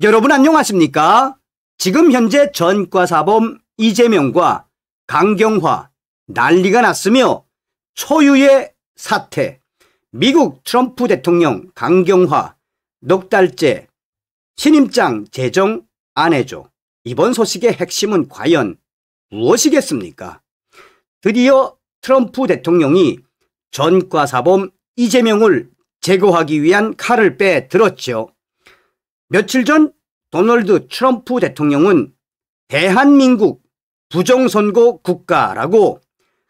여러분 안녕하십니까? 지금 현재 전과사범 이재명과 강경화 난리가 났으며 초유의 사태, 미국 트럼프 대통령 강경화 넉 달째 신임장 제정 안 해줘. 이번 소식의 핵심은 과연 무엇이겠습니까? 드디어 트럼프 대통령이 전과사범 이재명을 제거하기 위한 칼을 빼들었죠. 며칠 전 도널드 트럼프 대통령은 대한민국 부정선거 국가라고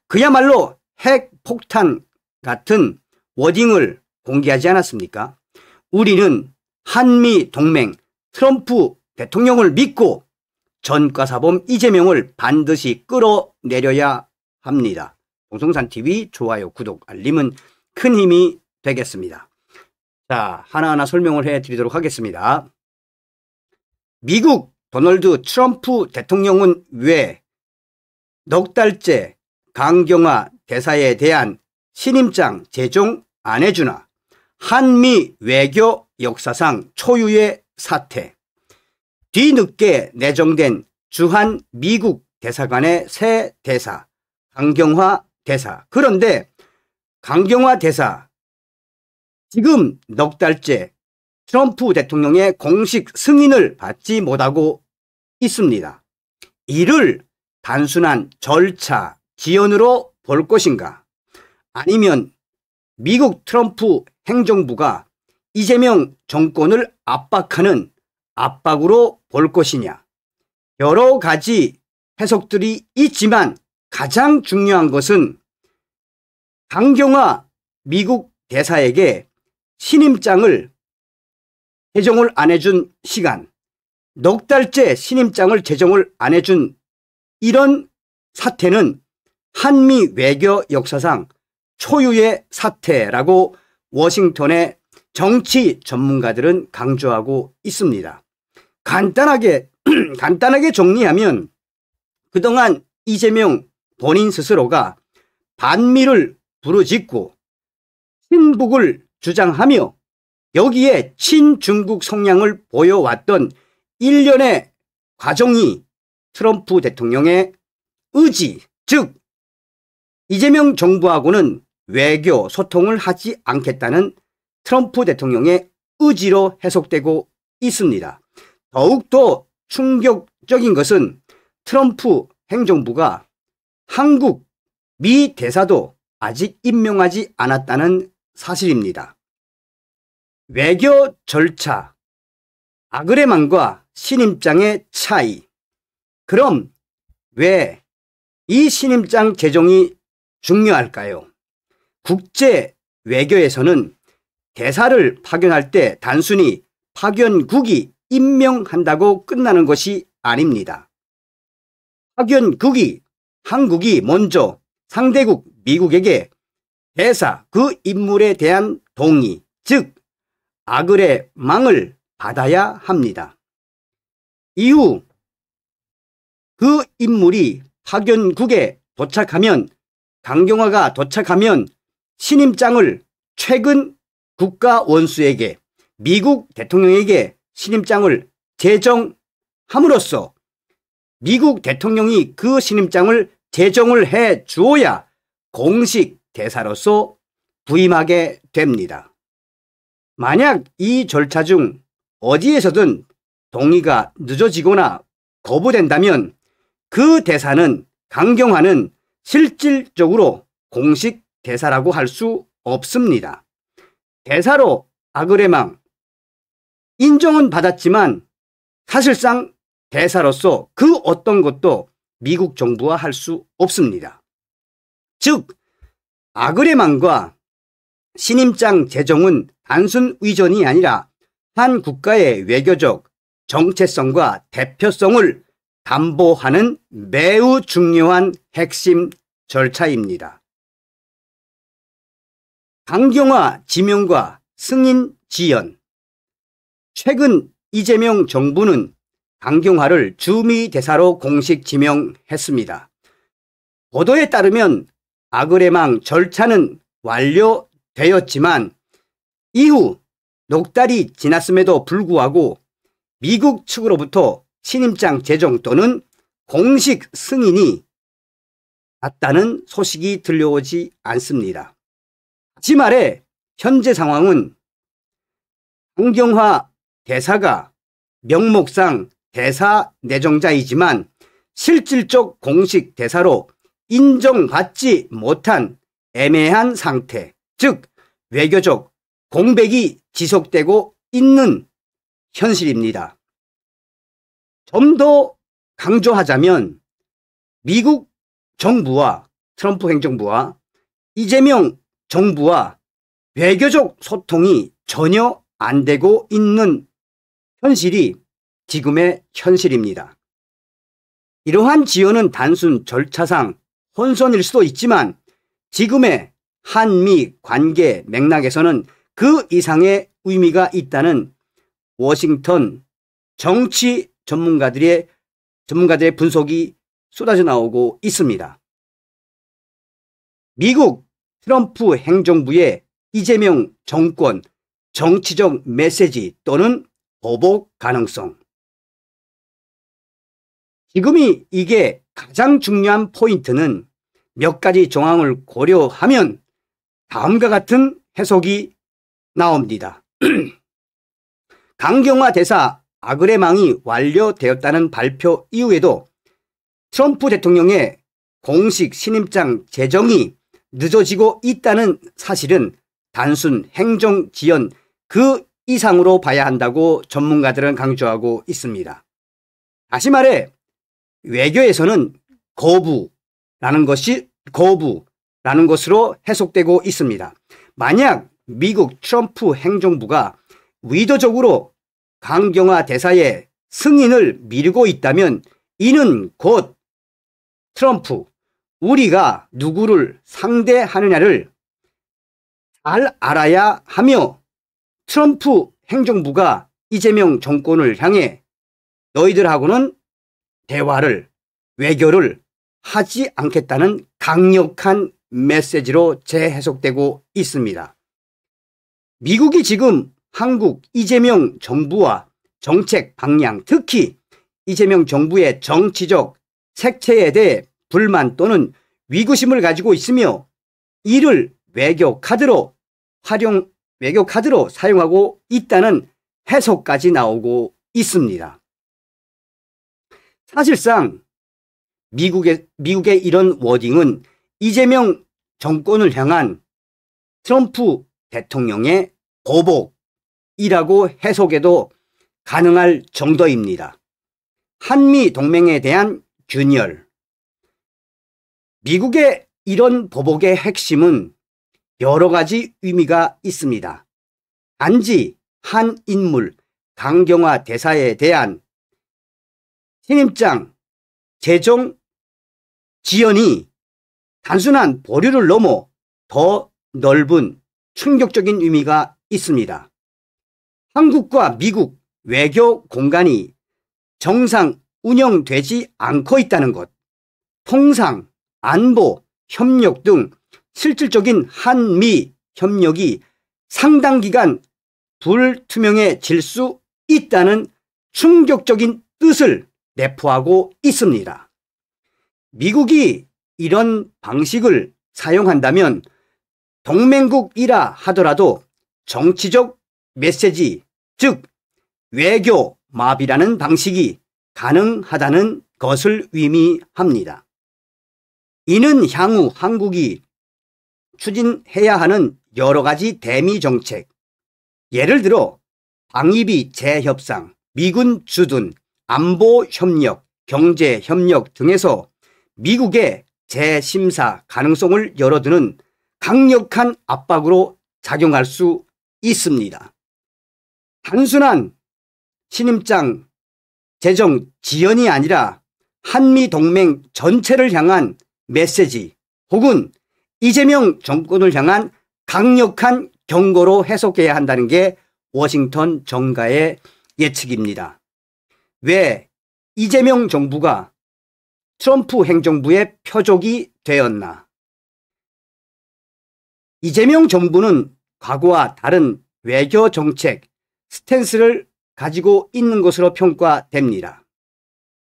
그야말로 핵폭탄 같은 워딩을 공개하지 않았습니까? 우리는 한미동맹 트럼프 대통령을 믿고 전과사범 이재명을 반드시 끌어내려야 합니다. 봉송산TV 좋아요, 구독, 알림은 큰 힘이 되겠습니다. 자, 하나하나 설명을 해드리도록 하겠습니다. 미국 도널드 트럼프 대통령은 왜 넉 달째 강경화 대사에 대한 신임장 제정 안 해주나? 한미 외교 역사상 초유의 사태. 뒤늦게 내정된 주한 미국 대사관의 새 대사 강경화 대사. 그런데 강경화 대사 지금 넉 달째 트럼프 대통령의 공식 승인을 받지 못하고 있습니다. 이를 단순한 절차 지연으로 볼 것인가? 아니면 미국 트럼프 행정부가 이재명 정권을 압박하는 압박으로 볼 것이냐? 여러 가지 해석들이 있지만 가장 중요한 것은 강경화 미국 대사에게 신임장을 제정을 안 해준 시간, 넉 달째 신임장을 제정을 안 해준 이런 사태는 한미 외교 역사상 초유의 사태라고 워싱턴의 정치 전문가들은 강조하고 있습니다. 간단하게 정리하면 그동안 이재명 본인 스스로가 반미를 부르짖고 친북을 주장하며 여기에 친중국 성향을 보여왔던 일련의 과정이 트럼프 대통령의 의지, 즉 이재명 정부하고는 외교 소통을 하지 않겠다는 트럼프 대통령의 의지로 해석되고 있습니다. 더욱더 충격적인 것은 트럼프 행정부가 한국 미 대사도 아직 임명하지 않았다는 사실입니다. 외교 절차, 아그레만과 신임장의 차이. 그럼 왜 이 신임장 제정이 중요할까요? 국제 외교에서는 대사를 파견할 때 단순히 파견국이 임명한다고 끝나는 것이 아닙니다. 파견국이 한국이 먼저 상대국 미국에게 대사 그 인물에 대한 동의, 즉 아그레망을 받아야 합니다. 이후 그 인물이 파견국에 도착하면 강경화가 도착하면 신임장을 최근 국가 원수에게 미국 대통령에게 신임장을 제정함으로써 미국 대통령이 그 신임장을 제정을 해 주어야 공식 대사로서 부임하게 됩니다. 만약 이 절차 중 어디에서든 동의가 늦어지거나 거부된다면 그 대사는 강경화는 실질적으로 공식 대사라고 할 수 없습니다. 대사로 아그레망 인정은 받았지만 사실상 대사로서 그 어떤 것도 미국 정부와 할 수 없습니다. 즉 아그레망과 신임장 제정은 단순 의전이 아니라 한 국가의 외교적 정체성과 대표성을 담보하는 매우 중요한 핵심 절차입니다. 강경화 지명과 승인 지연. 최근 이재명 정부는 강경화를 주미 대사로 공식 지명했습니다. 보도에 따르면 아그레망 절차는 완료되었지만 이후 넉 달이 지났음에도 불구하고 미국 측으로부터 신임장 제정 또는 공식 승인이 났다는 소식이 들려오지 않습니다. 다시 말해 현재 상황은 강경화 대사가 명목상 대사 내정자이지만 실질적 공식 대사로 인정받지 못한 애매한 상태, 즉 외교적 공백이 지속되고 있는 현실입니다. 좀 더 강조하자면 미국 정부와 트럼프 행정부와 이재명 정부와 외교적 소통이 전혀 안 되고 있는 현실이 지금의 현실입니다. 이러한 지연은 단순 절차상 혼선일 수도 있지만 지금의 한미 관계 맥락에서는 그 이상의 의미가 있다는 워싱턴 정치 전문가들의 분석이 쏟아져 나오고 있습니다. 미국 트럼프 행정부의 이재명 정권 정치적 메시지 또는 보복 가능성. 지금이 이게 가장 중요한 포인트는 몇 가지 정황을 고려하면 다음과 같은 해석이 나옵니다. 강경화 대사 아그레망이 완료되었다는 발표 이후에도 트럼프 대통령의 공식 신임장 제정이 늦어지고 있다는 사실은 단순 행정 지연 그 이상으로 봐야 한다고 전문가들은 강조하고 있습니다. 다시 말해 외교에서는 거부라는 것으로 해석되고 있습니다. 만약 미국 트럼프 행정부가 의도적으로 강경화 대사의 승인을 미루고 있다면 이는 곧 트럼프, 우리가 누구를 상대하느냐를 잘 알아야 하며 트럼프 행정부가 이재명 정권을 향해 너희들하고는 대화를, 외교를 하지 않겠다는 강력한 메시지로 재해석되고 있습니다. 미국이 지금 한국 이재명 정부와 정책 방향, 특히 이재명 정부의 정치적 색채에 대해 불만 또는 위구심을 가지고 있으며 이를 외교 카드로 사용하고 있다는 해석까지 나오고 있습니다. 사실상 미국의 이런 워딩은 이재명 정권을 향한 트럼프 대통령의 보복이라고 해석해도 가능할 정도입니다. 한미 동맹에 대한 균열. 미국의 이런 보복의 핵심은 여러 가지 의미가 있습니다. 단지 한 인물 강경화 대사에 대한 신임장 제정 지연이 단순한 보류를 넘어 더 넓은 충격적인 의미가 있습니다. 한국과 미국 외교 공간이 정상 운영되지 않고 있다는 것, 통상, 안보, 협력 등 실질적인 한미 협력이 상당 기간 불투명해질 수 있다는 충격적인 뜻을 내포하고 있습니다. 미국이 이런 방식을 사용한다면 동맹국이라 하더라도 정치적 메시지, 즉 외교 마비라는 방식이 가능하다는 것을 의미합니다. 이는 향후 한국이 추진해야 하는 여러 가지 대미 정책, 예를 들어 방위비 재협상, 미군 주둔, 안보 협력, 경제 협력 등에서 미국의 재심사 가능성을 열어두는 강력한 압박으로 작용할 수 있습니다. 단순한 신임장 제정 지연이 아니라 한미 동맹 전체를 향한 메시지 혹은 이재명 정권을 향한 강력한 경고로 해석해야 한다는 게 워싱턴 정가의 예측입니다. 왜 이재명 정부가 트럼프 행정부의 표적이 되었나? 이재명 정부는 과거와 다른 외교 정책 스탠스를 가지고 있는 것으로 평가됩니다.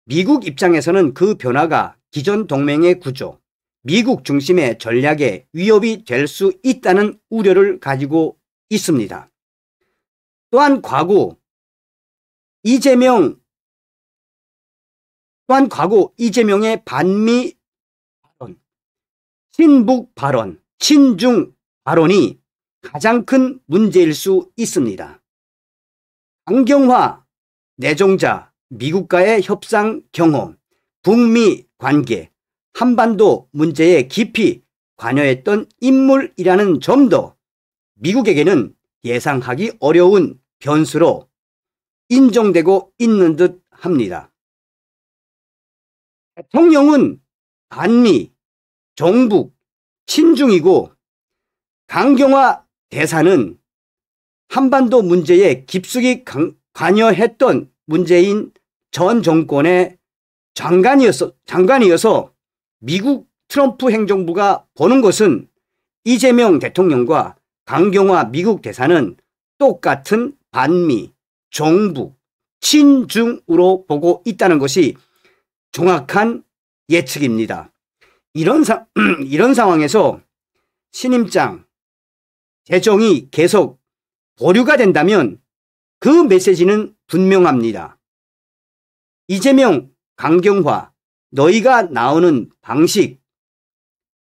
미국 입장에서는 그 변화가 기존 동맹의 구조, 미국 중심의 전략에 위협이 될 수 있다는 우려를 가지고 있습니다. 또한 과거 이재명의 반미 발언, 친북 발언, 친중 발언이 가장 큰 문제일 수 있습니다. 강경화 내정자, 미국과의 협상 경험, 북미 관계, 한반도 문제에 깊이 관여했던 인물이라는 점도 미국에게는 예상하기 어려운 변수로 인정되고 있는 듯 합니다. 대통령은 반미, 종북, 친중이고 강경화 대사는 한반도 문제에 깊숙이 관여했던 문재인 전 정권의 장관이어서 미국 트럼프 행정부가 보는 것은 이재명 대통령과 강경화 미국 대사는 똑같은 반미, 종북, 친중으로 보고 있다는 것이 정확한 예측입니다. 이런 상황에서 신임장 재정이 계속 보류가 된다면 그 메시지는 분명합니다. 이재명, 강경화, 너희가 나오는 방식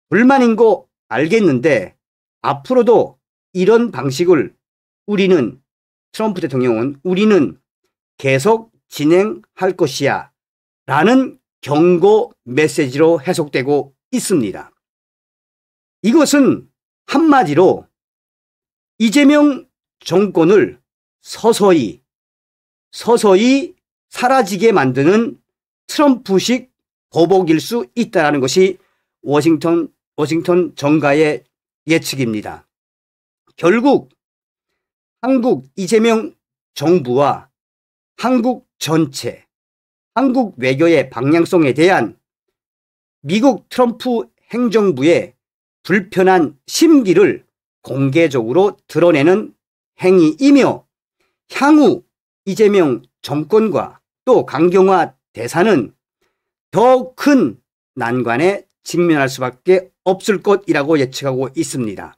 불만인 거 알겠는데 앞으로도 이런 방식을 트럼프 대통령은 우리는 계속 진행할 것이야 라는 경고 메시지로 해석되고 있습니다. 이것은 한마디로 이재명 정권을 서서히 사라지게 만드는 트럼프식 보복일 수 있다는 것이 워싱턴 정가의 예측입니다. 결국 한국 이재명 정부와 한국 전체, 한국 외교의 방향성에 대한 미국 트럼프 행정부의 불편한 심기를 공개적으로 드러내는 행위이며 향후 이재명 정권과 또 강경화 대사는 더 큰 난관에 직면할 수밖에 없을 것이라고 예측하고 있습니다.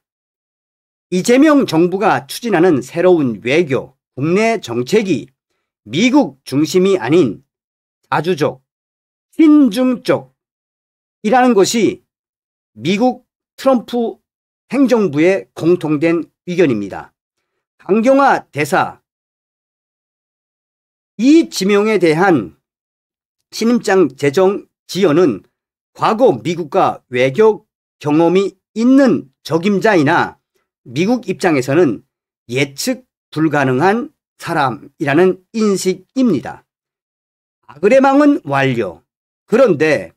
이재명 정부가 추진하는 새로운 외교, 국내 정책이 미국 중심이 아닌 자주적, 친중적이라는 것이 미국 트럼프 행정부의 공통된 의견입니다. 강경화 대사 이 지명에 대한 신임장 재정 지연은 과거 미국과 외교 경험이 있는 적임자이나 미국 입장에서는 예측 불가능한 사람이라는 인식입니다. 아그레망은 완료. 그런데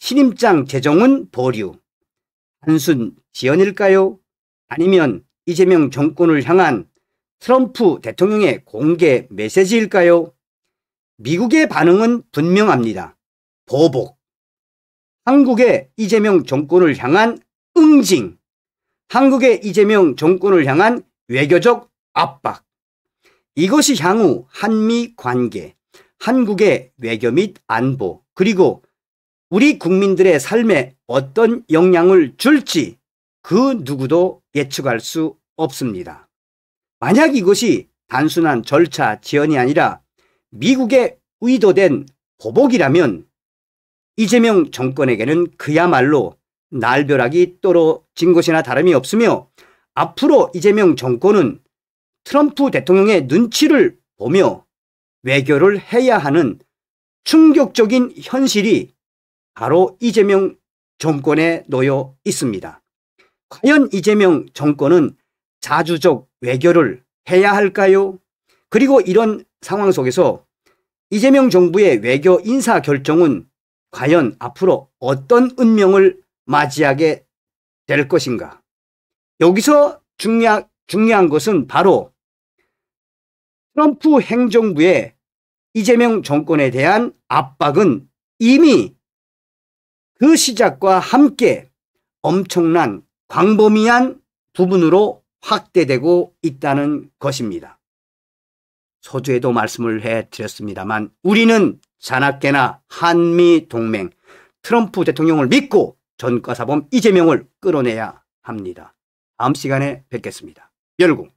신임장 재정은 보류. 단순 지연일까요? 아니면 이재명 정권을 향한 트럼프 대통령의 공개 메시지일까요? 미국의 반응은 분명합니다. 보복. 한국의 이재명 정권을 향한 응징. 한국의 이재명 정권을 향한 외교적 압박. 이것이 향후 한미 관계, 한국의 외교 및 안보, 그리고 우리 국민들의 삶에 어떤 영향을 줄지 그 누구도 예측할 수 없습니다. 만약 이것이 단순한 절차 지연이 아니라 미국의 의도된 보복이라면 이재명 정권에게는 그야말로 날벼락이 떨어진 것이나 다름이 없으며 앞으로 이재명 정권은 트럼프 대통령의 눈치를 보며 외교를 해야 하는 충격적인 현실이 바로 이재명 정권에 놓여 있습니다. 과연 이재명 정권은 자주적 외교를 해야 할까요? 그리고 이런 상황 속에서 이재명 정부의 외교 인사 결정은 과연 앞으로 어떤 운명을 맞이하게 될 것인가? 여기서 중요한 것은 바로 트럼프 행정부의 이재명 정권에 대한 압박은 이미 그 시작과 함께 엄청난 광범위한 부분으로 확대되고 있다는 것입니다. 서두에도 말씀을 해드렸습니다만 우리는 자나깨나 한미동맹 트럼프 대통령을 믿고 전과사범 이재명을 끌어내야 합니다. 다음 시간에 뵙겠습니다. 열공.